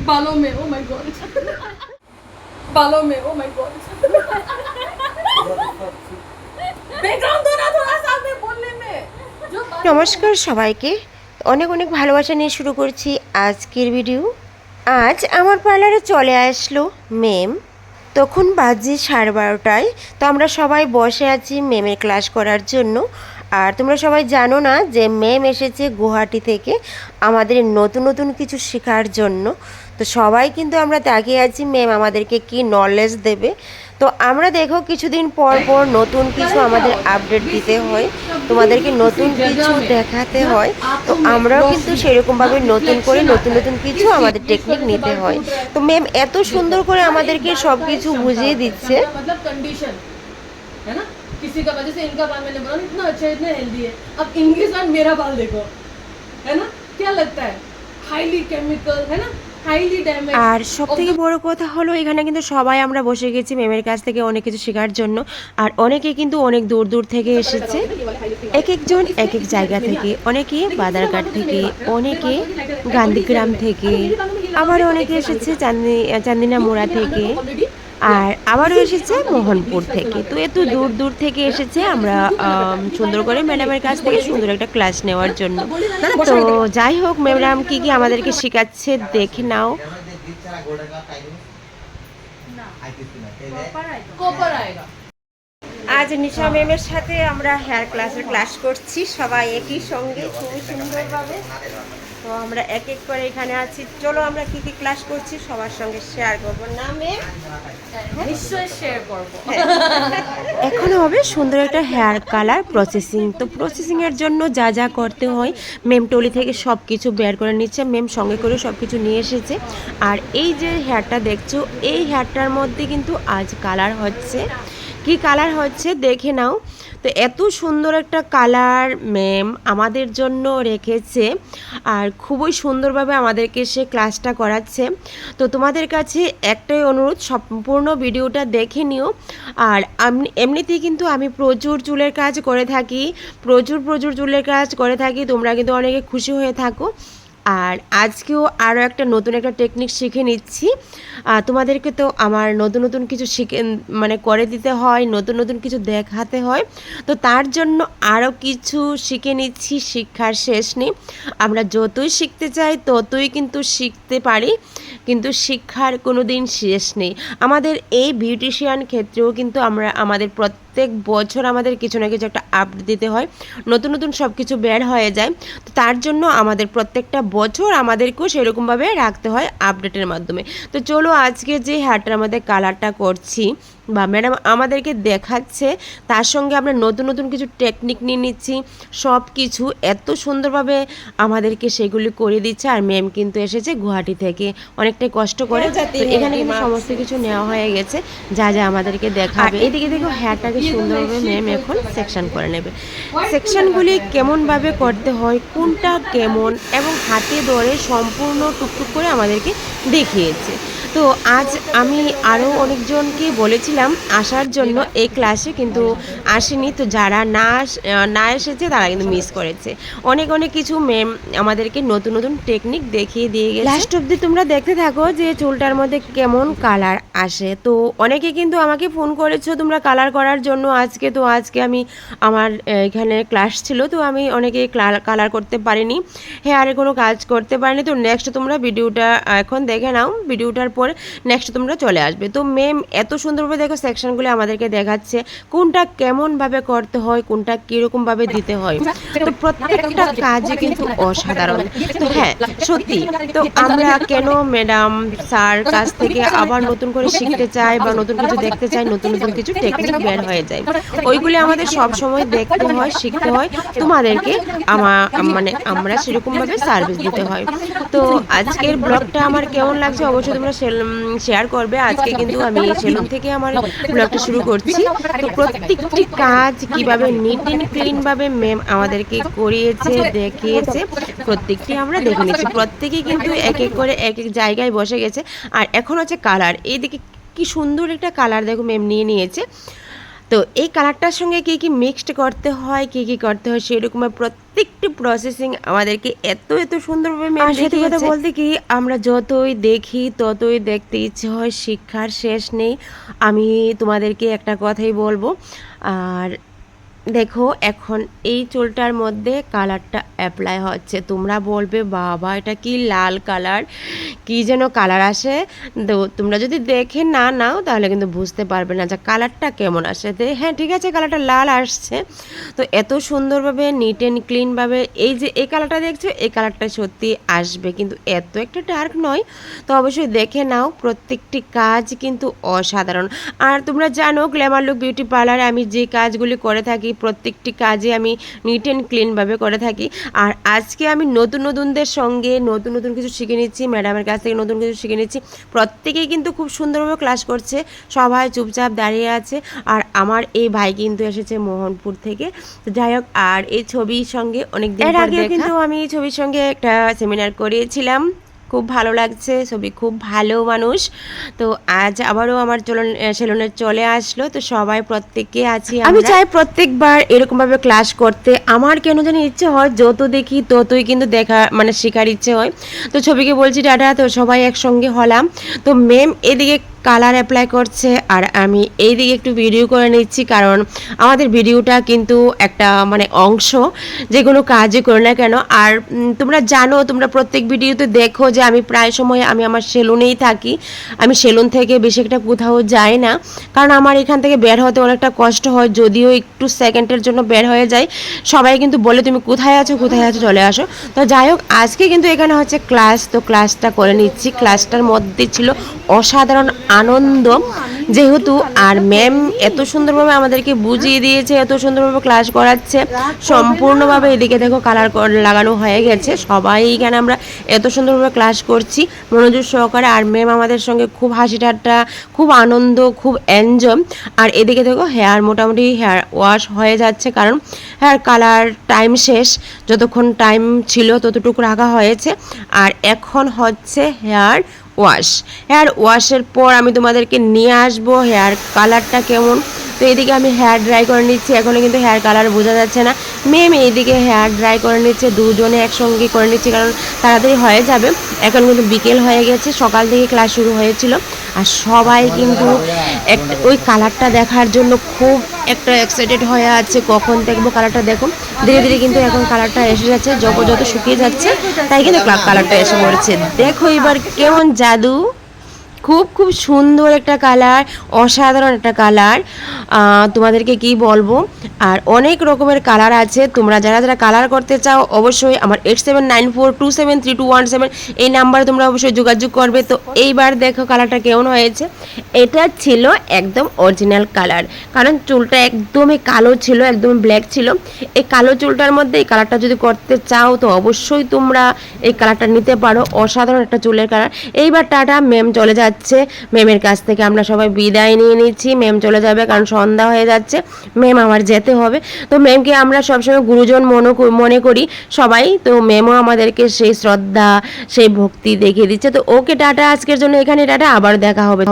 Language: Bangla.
बालों में ओ माय गॉड बालों में ओ माय गॉड बैकग्राउंड दो ना थोड़ा सा मैं बोलने में जो নমস্কার সবাইকে, অনেক অনেক ভালোবাসা নিয়ে শুরু করছি আজকের ভিডিও। আজ আমার পার্লারে চলে আসলো মেম। তখন বাজে 12:30টায়। তো আমরা সবাই বসে আছি মেমের ক্লাস করার জন্য। আর তোমরা সবাই জানো না যে মেম এসেছে গুয়াহাটি থেকে আমাদের নতুন নতুন কিছু শেখার জন্য। তো সবাই কিন্তু আমরা তাকিয়ে আছি মেম আমাদেরকে কি নলেজ দেবে। তো আমরা দেখো কিছুদিন পর পর নতুন কিছু আমাদের আপডেট দিতে হয়, তোমাদেরকে নতুন কিছু দেখাতে হয়। তো আমরাও কিন্তু সেরকমভাবে নতুন করে নতুন নতুন কিছু আমাদের টেকনিক নিতে হয়। তো ম্যাম এত সুন্দর করে আমাদেরকে সব কিছু বুঝিয়ে দিচ্ছে। मतलब कंडीशन है ना किसी का वजह से इनका बाल मैंने बोला इतना अच्छा इतना हेल्दी है अब इनके साथ मेरा बाल देखो है ना क्या लगता है हाईली केमिकल है ना हाईली डैमेज আর সব থেকে বড় কথা হলো এখানে কিন্তু সবাই আমরা বসে গেছি মেমের কাছ থেকে অনেক কিছু শেখার জন্য। আর অনেকে কিন্তু অনেক দূর দূর থেকে এসেছে, এক একজন এক এক জায়গা থেকে, অনেকে বাদারঘাট থেকে, অনেকে গান্ধীগ্রাম থেকে, আবার অনেকে এসেছে চান্দিনা মোড়া থেকে, আর আবারও এসেছে মোহনপুর থেকে। তো এত দূর দূর থেকে এসেছে আমরা সুন্দর করে ম্যাডামের কাছ থেকে সুন্দর একটা ক্লাস নেওয়ার জন্য। তো যাই হোক ম্যাডাম কি কি আমাদেরকে শেখাচ্ছে দেখে নাও। कॉपर आएगा আজ নিশা ম্যামের সাথে আমরা হেয়ার ক্লাসের ক্লাস করছি সবাই একই সঙ্গে খুবই সুন্দরভাবে। তো আমরা এক এক করে এখানে আছি, চলো আমরা কি কি ক্লাস করছি সবার সঙ্গে শেয়ার করবো না ম্যাম? নিশ্চয়ই শেয়ার করব এখন হবে সুন্দর একটা হেয়ার কালার প্রসেসিং। তো প্রসেসিংয়ের জন্য যা যা করতে হয় মেম টলি থেকে সব কিছু বের করে নিচ্ছে, মেম সঙ্গে করে সব কিছু নিয়ে এসেছে। আর এই যে হেয়ারটা দেখছো এই হেয়ারটার মধ্যে কিন্তু আজ কালার হচ্ছে। কি কালার হচ্ছে দেখে নাও। তো এত সুন্দর একটা কালার ম্যাম আমাদের জন্য রেখেছে আর খুবই সুন্দরভাবে আমাদেরকে সে ক্লাসটা করাচ্ছে। তো তোমাদের কাছে একটাই অনুরোধ, সম্পূর্ণ ভিডিওটা দেখে নিও। আর এমনিতেই কিন্তু আমি প্রচুর চুলের কাজ করে থাকি, প্রচুর চুলের কাজ করে থাকি, তোমরা কিন্তু অনেকে খুশি হয়ে থাকো। আর আজকেও আরও একটা নতুন একটা টেকনিক শিখে নিচ্ছি। তোমাদেরকে তো আমার নতুন নতুন কিছু শিখে মানে করে দিতে হয়, নতুন নতুন কিছু দেখাতে হয়। তো তার জন্য আরও কিছু শিখে নিচ্ছি, শিক্ষার শেষ নেই। আমরা যতই শিখতে চাই ততই কিন্তু শিখতে পারি, কিন্তু শিক্ষার কোনো দিন শেষ নেই। আমাদের এই বিউটিশিয়ান ক্ষেত্রেও কিন্তু আমরা আমাদের প্রত্যেক বছর আমাদের কিছু না কিছু একটা আপডেট দিতে হয়, নতুন নতুন সব কিছু বের হয়ে যায়। তো তার জন্য আমাদের প্রত্যেকটা বছর আমাদেরকেও সেরকমভাবে রাখতে হয় আপডেটের মাধ্যমে। তো চলো আজকে যে হেয়ারটার মধ্যে কালারটা করছি বা ম্যাডাম আমাদেরকে দেখাচ্ছে তার সঙ্গে আমরা নতুন নতুন কিছু টেকনিক নিয়ে নিচ্ছি, সব কিছু এত সুন্দরভাবে আমাদেরকে সেগুলি করে দিচ্ছে। আর ম্যাম কিন্তু এসেছে গুয়াহাটি থেকে অনেকটাই কষ্ট করে। তো এখানে কিন্তু সমস্ত কিছু নেওয়া হয়ে গেছে যা যা আমাদেরকে দেখাবে। এদিকে দেখো হেয়ারটাকে সুন্দরভাবে ম্যাম এখন সেকশন করে নেবে। সেকশনগুলি কেমনভাবে করতে হয়, কোনটা কেমন, এবং হাতে ধরে সম্পূর্ণ টুকটুক করে আমাদেরকে দেখিয়েছে। তো আজ আমি আরও অনেকজনকে বলেছিলাম আসার জন্য এই ক্লাসে, কিন্তু আসেনি। তো যারা না এসেছে তারা কিন্তু মিস করেছে। অনেক কিছু ম্যাম আমাদেরকে নতুন নতুন টেকনিক দেখিয়ে দিয়ে গেছে। লাস্ট অবধি তোমরা দেখতে থাকো যে চুলটার মধ্যে কেমন কালার আসে। তো অনেকে কিন্তু আমাকে ফোন করেছো তোমরা কালার করার জন্য আজকে। তো আজকে আমি আমার এখানে ক্লাস ছিল, তো আমি অনেকে কালার করতে পারিনি, হেয়ারে কোনো কাজ করতে পারিনি। তো নেক্সট তোমরা ভিডিওটা এখন দেখে নাও, ভিডিওটার পর নেক্সট তোমরা চলে আসবে। তো ম্যাম এত সুন্দরভাবে দেখো সেকশনগুলো আমাদেরকে দেখাচ্ছে কোনটা কেমনভাবে করতে হয়, কোনটা কীরকমভাবে দিতে হয়। তো প্রত্যেকটা কাজে কিন্তু অসাধারণ। তো হ্যাঁ সত্যি, তো আমরা কেন ম্যাডাম স্যার কাছ থেকে আবার নতুন করে শিখতে চাই বা নতুন কিছু দেখতে চাই, নতুন নতুন কিছু টেকনিক বের হয়ে যায়, ওইগুলি আমাদের সব সময় দেখতে হয়, শিখতে হয়। তোমাদেরকে মানে আমরা সেরকমভাবে সার্ভিস দিতে হয়। তো আজকের ব্লগটা আমার কেমন লাগছে অবশ্যই তোমরা শেয়ার করবে। আজকে কিন্তু আমি সেলুন থেকে আমার ব্লগটা শুরু করছি। তো প্রত্যেকটি কাজ কিভাবে নিট অ্যান্ড ক্লিনভাবে ম্যাম আমাদেরকে করিয়েছে, দেখিয়েছে, প্রত্যেকটি আমরা দেখে নিচ্ছি। প্রত্যেকেই কিন্তু এক এক করে এক এক জায়গায় বসে গেছে। আর এখন হচ্ছে কালার, এইদিকে কি সুন্দর একটা কালার দেখো ম্যাম নিয়ে নিয়েছে। তো এই কালারটার সঙ্গে কী কী মিক্সড করতে হয়, কী কী করতে হয় সেরকমের প্রত্যেকটি প্রসেসিং আমাদেরকে এত সুন্দরভাবে সত্যি কথা বলতে কি আমরা যতই দেখি ততই দেখতে ইচ্ছে হয়, শিক্ষার শেষ নেই। আমি তোমাদেরকে একটা কথাই বলবো। আর দেখো এখন এই চুলটার মধ্যে কালারটা অ্যাপ্লাই হচ্ছে, তোমরা বলবে বাবা এটা কি লাল কালার, কি যেন কালার আসে। তো তোমরা যদি দেখে না নাও তাহলে কিন্তু বুঝতে পারবে না যে কালারটা কেমন আসে। হ্যাঁ ঠিক আছে, কালারটা লাল আসছে, তো এত সুন্দরভাবে নিট অ্যান্ড ক্লিনভাবে এই যে এই কালারটা দেখছো এই কালারটা সত্যি আসবে, কিন্তু এত একটা ডার্ক নয়। তো অবশ্যই দেখে নাও, প্রত্যেকটি কাজ কিন্তু অসাধারণ। আর তোমরা জানো গ্ল্যামার লুক বিউটি পার্লারে আমি যে কাজগুলি করে থাকি প্রত্যেকটি কাজে আমি নিট অ্যান্ড ক্লিনভাবে করে থাকি। আর আজকে আমি নতুনদের সঙ্গে নতুন কিছু শিখে নিচ্ছি, ম্যাডামের কাছ থেকে নতুন কিছু শিখে নিচ্ছি। প্রত্যেকেই কিন্তু খুব সুন্দরভাবে ক্লাস করছে, সবাই চুপচাপ দাঁড়িয়ে আছে। আর আমার এই ভাই কিন্তু এসেছে মোহনপুর থেকে। তো যাই হোক, আর এই ছবির সঙ্গে অনেক দিন পর দেখা। কিন্তু আমি এই ছবির সঙ্গে একটা সেমিনার করিয়েছিলাম, খুব ভালো লাগছে, ছবি খুব ভালো মানুষ। তো আজ আবারও আমার সেলুনে চলে আসলো, তো সবাই প্রত্যেকে আছি। আমি চাই প্রত্যেকবার এরকমভাবে ক্লাস করতে, আমার কেন জানি ইচ্ছে হয় যত দেখি ততই কিন্তু দেখা মানে শেখার ইচ্ছে হয়। তো ছবিকে বলছি টাটা, তো সবাই একসঙ্গে হলাম। তো ম্যাম এদিকে কালার অ্যাপ্লাই করছে আর আমি এই দিকে একটু ভিডিও করে নিচ্ছি, কারণ আমাদের ভিডিওটা কিন্তু একটা মানে অংশ, যে কোনো কাজই করে না কেন। আর তোমরা জানো, তোমরা প্রত্যেক ভিডিওতে দেখো যে আমি প্রায় সময় আমি আমার সেলুনেই থাকি, আমি সেলুন থেকে বেশি একটা কোথাও যাই না, কারণ আমার এখান থেকে বের হতে অনেকটা কষ্ট হয়। যদিও একটু সেকেন্ডের জন্য বের হয়ে যায়, সবাই কিন্তু বলে তুমি কোথায় আছো চলে আসো। তো যাই হোক, আজকে কিন্তু এখানে হচ্ছে ক্লাস, তো ক্লাসটা করে নিচ্ছি। ক্লাসটার মধ্যে ছিল অসাধারণ আনন্দ যেহেতু, আর ম্যাম এত সুন্দরভাবে আমাদেরকে বুঝিয়ে দিয়েছে, এত সুন্দরভাবে ক্লাস করাচ্ছে সম্পূর্ণভাবে। এদিকে দেখো কালার লাগানো হয়ে গেছে, সবাই এখানে আমরা এত সুন্দরভাবে ক্লাস করছি মনোযোগ সহকারে। আর ম্যাম আমাদের সঙ্গে খুব হাসি ঠাট্টা, খুব আনন্দ, খুব এনজয়। আর এদিকে দেখো হেয়ার মোটামুটি হেয়ার ওয়াশ হয়ে যাচ্ছে, কারণ হেয়ার কালার টাইম শেষ, যতক্ষণ টাইম ছিল ততটুকু রাখা হয়েছে। আর এখন হচ্ছে হেয়ার ওয়াশের পর আমি তোমাদেরকে নিয়ে আসবো হেয়ার কালারটা কেমন। তো এদিকে আমি হেয়ার ড্রাই করে নিচ্ছি, এখনও কিন্তু হেয়ার কালার বোঝা যাচ্ছে না। ম্যাম এইদিকে হেয়ার ড্রাই করে নিচ্ছে, দুজনে একসঙ্গে করে নিচ্ছি কারণ তাড়াতাড়ি হয়ে যাবে। এখন কিন্তু বিকেল হয়ে গেছে, সকাল থেকে ক্লাস শুরু হয়েছিল। আর সবাই কিন্তু ওই কালারটা দেখার জন্য খুব একটা এক্সাইটেড হয়ে আছে, কখন দেখবো কালারটা। দেখো ধীরে ধীরে কিন্তু এখন কালারটা এসে যাচ্ছে, যত শুকিয়ে যাচ্ছে তাই কিন্তু কালারটা এসে পড়েছে। দেখো এবার কেমন জাদু, খুব সুন্দর একটা কালার, অসাধারণ একটা কালার, তোমাদেরকে কি বলবো। আর অনেক রকমের কালার আছে, তোমরা যারা কালার করতে চাও অবশ্যই আমার 8794273217 এই নাম্বারে তোমরা অবশ্যই যোগাযোগ করবে। তো এইবার দেখো কালারটা কেমন হয়েছে। এটা ছিল একদম অরিজিনাল কালার, কারণ চুলটা একদমই কালো ছিল, একদম ব্ল্যাক ছিল। এই কালো চুলটার মধ্যে এই কালারটা যদি করতে চাও তো অবশ্যই তোমরা এই কালারটা নিতে পারো, অসাধারণ একটা চুলের কালার। এইবার টাটা, ম্যাম চলে যাচ্ছে, ম্যামের কাছ থেকে আমরা সবাই বিদায় নিয়ে নিচ্ছি। ম্যাম চলে যাবে কারণ সন্ধ্যা হয়ে যাচ্ছে, ম্যাম আমার যেতে হবে। তো ম্যামকে আমরা সবসময় গুরুজন মনে করি সবাই, তো ম্যামও আমাদেরকে সেই শ্রদ্ধা সেই ভক্তি দেখিয়ে দিচ্ছে। তো ওকে টাটা, আজকের জন্য এখানে টাটা, আবার দেখা হবে।